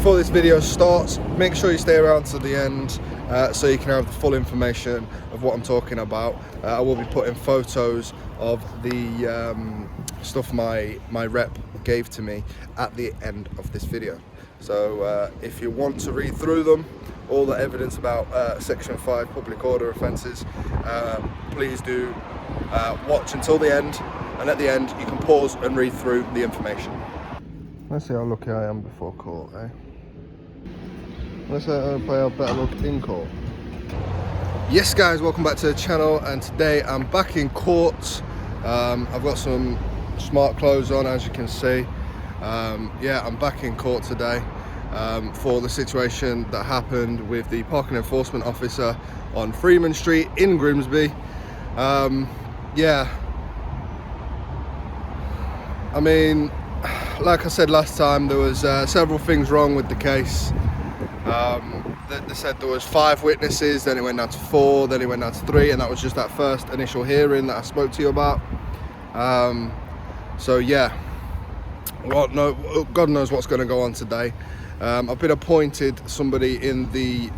before this video starts, make sure you stay around to the end so you can have the full information of what I'm talking about. I will be putting photos of the stuff my rep gave to me at the end of this video. So if you want to read through them, all the evidence about Section 5 public order offences, please do watch until the end, and at the end you can pause and read through the information. Let's see how lucky I am before court, eh? Let's play how better look in court. Yes guys, welcome back to the channel, and today I'm back in court. I've got some smart clothes on, as you can see. Yeah, I'm back in court today for the situation that happened with the parking enforcement officer on Freeman Street in Grimsby. Yeah, I mean, like I said last time, there was several things wrong with the case. They said there was 5 witnesses, then it went down to 4, then it went down to 3, and that was just that first initial hearing that I spoke to you about. So yeah, well, no, God knows what's going to go on today. I've been appointed somebody in the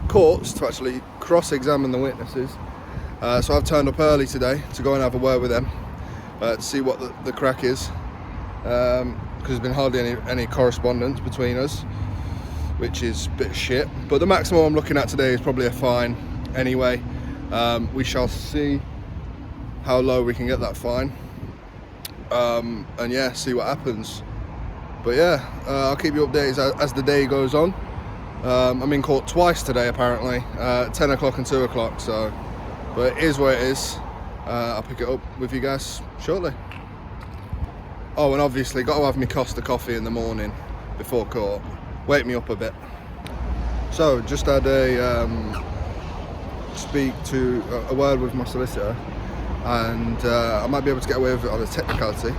courts to actually cross-examine the witnesses. So I've turned up early today to go and have a word with them to see what the crack is. Because there's been hardly any correspondence between us, which is a bit shit. But the maximum I'm looking at today is probably a fine anyway. We shall see how low we can get that fine, and yeah, see what happens. But yeah, I'll keep you updated as the day goes on. I'm in court twice today apparently, 10 o'clock and 2 o'clock, so, but it is what it is. I'll pick it up with you guys shortly. Oh, and obviously got to have me Costa coffee in the morning before court. Wake me up a bit. So just had a a word with my solicitor, and I might be able to get away with it on a technicality.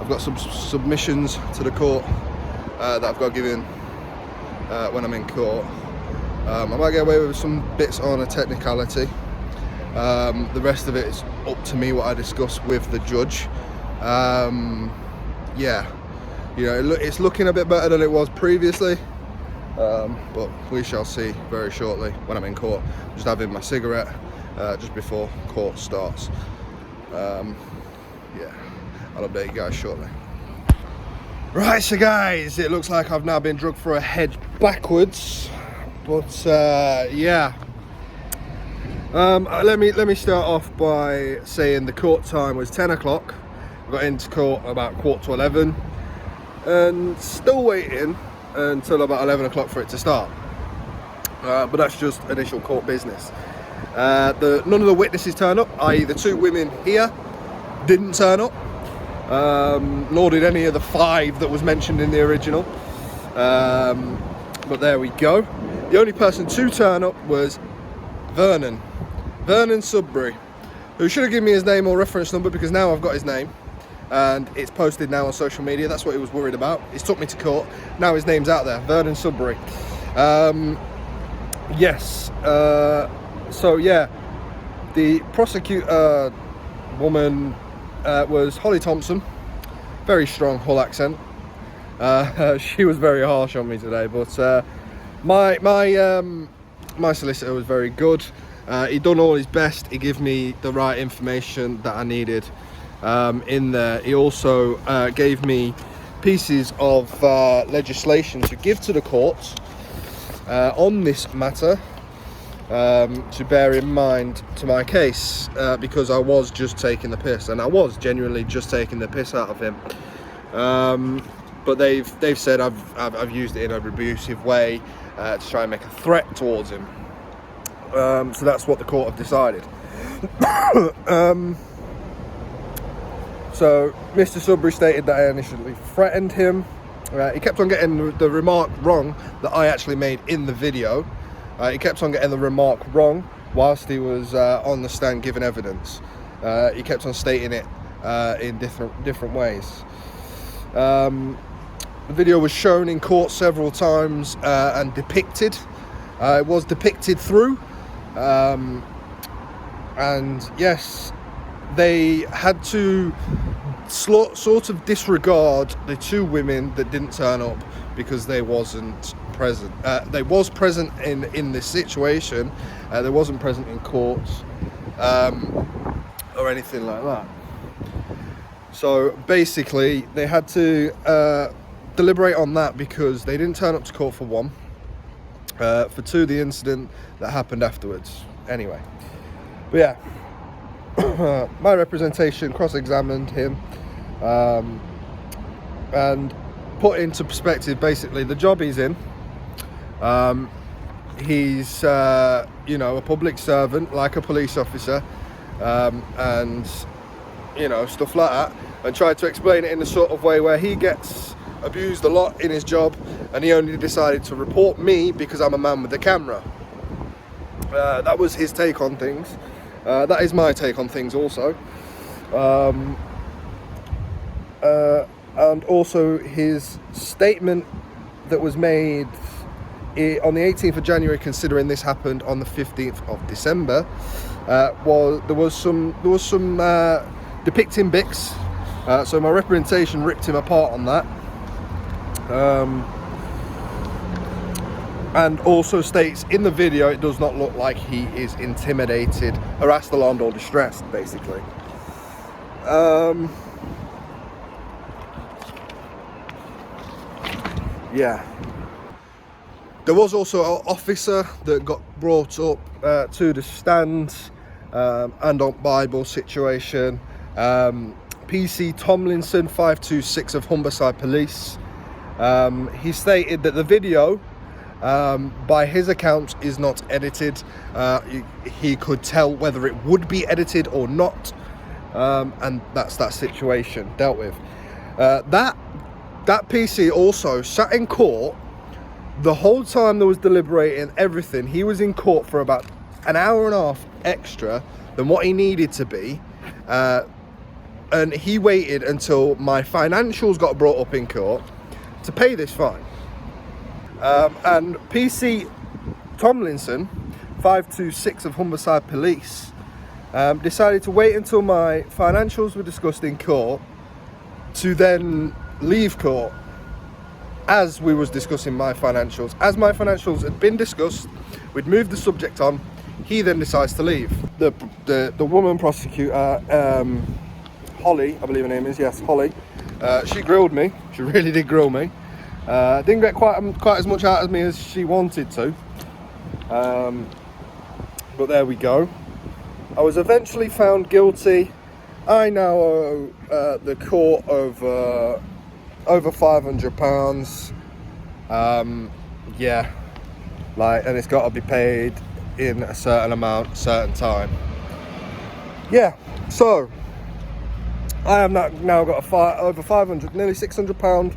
I've got some submissions to the court that I've got to give in when I'm in court. I might get away with some bits on a technicality. The rest of it is up to me what I discuss with the judge. Yeah, you know, it's looking a bit better than it was previously, but we shall see very shortly when I'm in court. Just having my cigarette just before court starts. Yeah, I'll update you guys shortly. Right, so guys, it looks like I've now been dragged through a hedge backwards, but yeah. Let me start off by saying the court time was 10 o'clock. I got into court about 11:15, and still waiting until about 11 o'clock for it to start. But that's just initial court business. None of the witnesses turned up, i.e. the 2 women here didn't turn up, nor did any of the 5 that was mentioned in the original. But there we go. The only person to turn up was Vernon Sudbury, who should have given me his name or reference number, because now I've got his name and it's posted now on social media. That's what he was worried about. He's took me to court, now his name's out there, Vernon Sudbury. Yes, so yeah, the prosecutor woman was Holly Thompson. Very strong Hull accent. She was very harsh on me today, but my solicitor was very good. He done all his best. He gave me the right information that I needed in there. He also gave me pieces of legislation to give to the courts on this matter, to bear in mind to my case, because I was just taking the piss, and I was genuinely just taking the piss out of him. But they've said I've used it in an abusive way to try and make a threat towards him. So that's what the court have decided. So Mr. Sudbury stated that I initially threatened him. He kept on getting the remark wrong that I actually made in the video. He kept on getting the remark wrong whilst he was on the stand giving evidence. He kept on stating it in different ways. The video was shown in court several times and depicted. It was depicted through. And yes, they had to sort of disregard the 2 women that didn't turn up because they wasn't present. They was present in this situation. They wasn't present in courts or anything like that. So basically, they had to deliberate on that because they didn't turn up to court, for one. For two, the incident that happened afterwards. Anyway, but yeah, my representation cross-examined him and put into perspective basically the job he's in. He's you know, a public servant like a police officer, and you know, stuff like that, and tried to explain it in a sort of way where he gets abused a lot in his job, and he only decided to report me because I'm a man with a camera. That was his take on things. That is my take on things also. And also his statement that was made on the 18th of January, considering this happened on the 15th of December, there was some depicting bits. So my representation ripped him apart on that. And also states in the video it does not look like he is intimidated, harassed, alarmed or distressed, basically. Yeah. There was also an officer that got brought up to the stand, and on Bible situation. PC Tomlinson, 526 of Humberside Police. He stated that the video, by his account, is not edited. He could tell whether it would be edited or not, and that's that situation dealt with. That PC also sat in court the whole time there was deliberating everything. He was in court for about an hour and a half extra than what he needed to be, and he waited until my financials got brought up in court to pay this fine. And PC Tomlinson, 526 of Humberside Police, decided to wait until my financials were discussed in court to then leave court as we was discussing my financials. As my financials had been discussed, we'd moved the subject on, he then decides to leave. The woman prosecutor, Holly, I believe her name is, yes, Holly, she grilled me. She really did grill me. Didn't get quite as much out of me as she wanted to, but there we go. I was eventually found guilty. I now owe the court over £500. Yeah, like, and it's got to be paid in a certain amount, certain time. Yeah, so I have now got over 500, nearly £600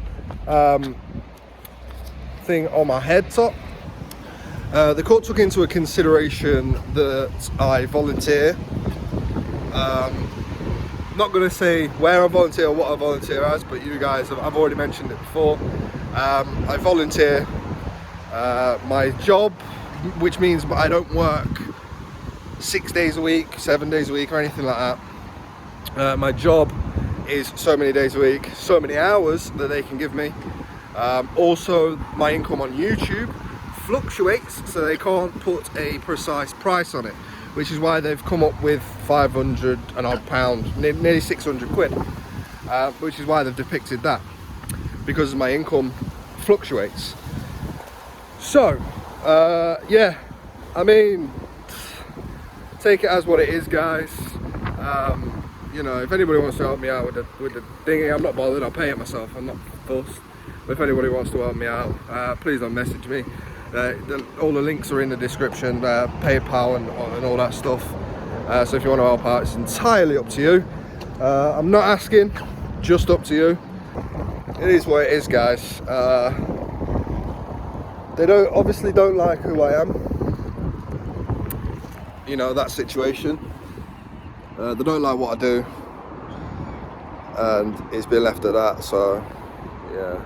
thing on my head top. The court took into consideration that I volunteer. Not going to say where I volunteer or what I volunteer as, but you guys, I've already mentioned it before. I volunteer. My job, which means I don't work 6 days a week, 7 days a week or anything like that. My job is so many days a week, so many hours that they can give me. Also, my income on YouTube fluctuates, so they can't put a precise price on it, which is why they've come up with 500 and odd pounds, nearly 600 quid, which is why they've depicted that, because my income fluctuates. So, yeah, I mean, take it as what it is, guys. You know, if anybody wants to help me out with the thingy, I'm not bothered, I'll pay it myself, I'm not fussed. But if anybody wants to help me out, please don't message me. All the links are in the description, PayPal and all that stuff. So if you want to help out, it's entirely up to you. I'm not asking, just up to you. It is what it is, guys. They obviously don't like who I am. You know, that situation. They don't like what I do, and it's been left at that. So yeah.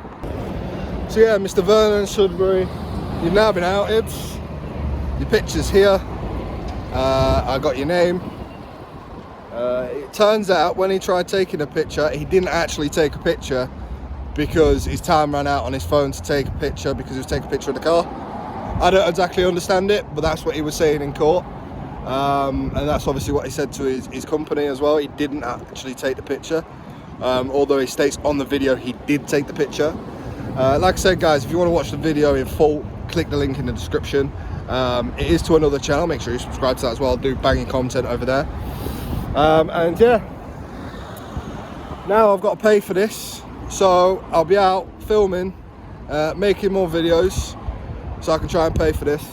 So yeah, Mr. Vernon Sudbury, you've now been outed. Your picture's here. I got your name. It turns out when he tried taking a picture, he didn't actually take a picture. because his time ran out on his phone to take a picture because he was taking a picture of the car. I don't exactly understand it, but that's what he was saying in court. And that's obviously what he said to his company as well. He didn't actually take the picture, although he states on the video he did take the picture. Like I said, guys, if you want to watch the video in full, click the link in the description. It is to another channel. Make sure you subscribe to that as well. I do banging content over there. And yeah, now I've got to pay for this, so I'll be out filming, making more videos, so I can try and pay for this.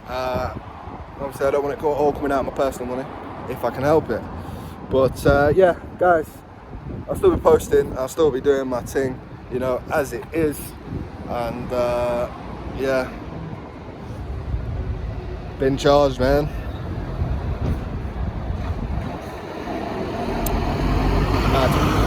Obviously I don't want it all coming out of my personal money, if I can help it. But yeah, guys, I'll still be posting, I'll still be doing my thing, you know, as it is. And yeah, been charged, man. Mad.